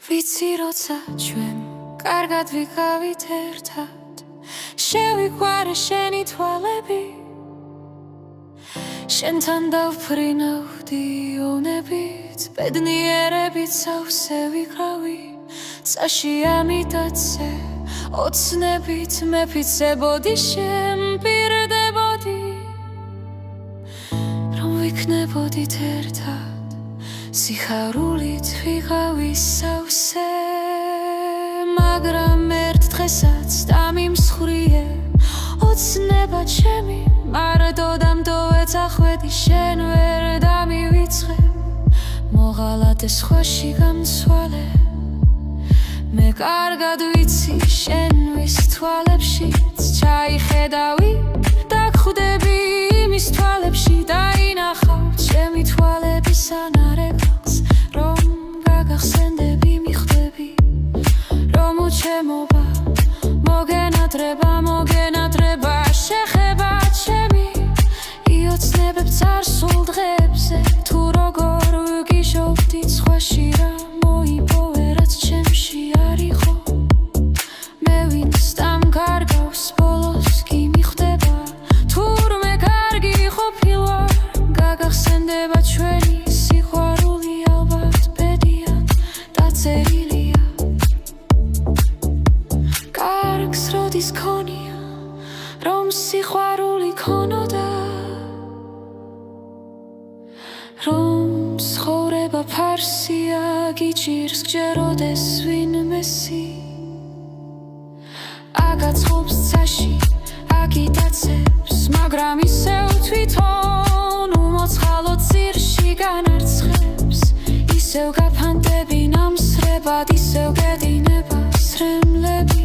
ვიცი როცა ჩვენ კარგად ვიყავით ერთად შევიყვარე შენი თვალები შენთან დავფრინავდი ონებით ბედნიერებით სავსე ვიყავი წაში ამიტაცე ოცნებით მეფიცებოდი შემპირდებოდი რომ ვიქნებოდით ერთად სიხარულით ვიყავი სავსე მაგრამ ერთ დღესაც დამიმსხვრიე ოცნება ჩემი მარტო დამდოვეცახვედი შენ ვერ დამივიწყე მოღალატე სხვაში გამცვალე მე კარგად ვიცი შენვის თვალებშიც ჩაიხედავი დაგხვდები იმის თვალებში დაინახავ ჩემი თვალების ანარეგალს რომ გაგახსენდები მიხვდები რომ უჩემობა მოგენატრება შეხება ჩემი იოცნებებ წარსულ დღებზე თუ როგორ ვიგიჟობდი სხვაში რა მოიპოვე რაც ჩემში არ იყო მე ვინც დამგარგავს ბოლოს კი მიხვდება თურმე კარგი ყოფილვარ გაგახსენდება ჩვენი სიყვარული ალბათ ბედიან დაწერილია კარგს როდის ქონია რომ სიყვარული ქონოდა რომ ცხოვრება ფარსია გიჭირს გჯეროდეს ვინმესი აგაცხობს ცაში აგიტაცებს მაგრამ ისევ თვითონ უმოცხალო ძირში განარცხებს ისევ გაფანტები ნამსრებად ისევ გედინება სრემლები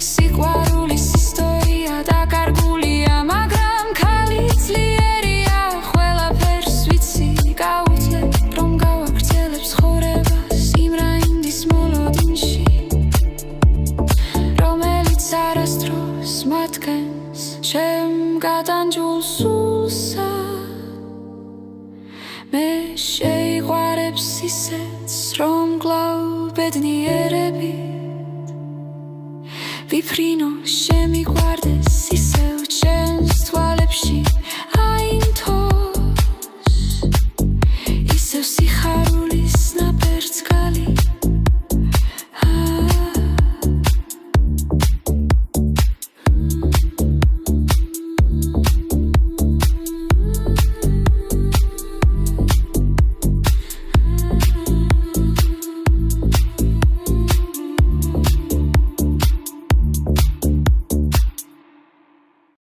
სიყვარულის ისტორია დაკარგულია მაგრამ ქალი ძლიერია ყველაფერს ვიცი გაუძლებ რომ გავაგრძელებ ცხოვრებას იმ რაინდის მოლოდინში რომელიც არასდროს მათგანს ჩემ გადანჯულ სულსა მე შეიყვარებს ისეც რომ გლავ ბედნიერებით ვიფრინო შემიყვარდეს ისევ ჩემს თვალებში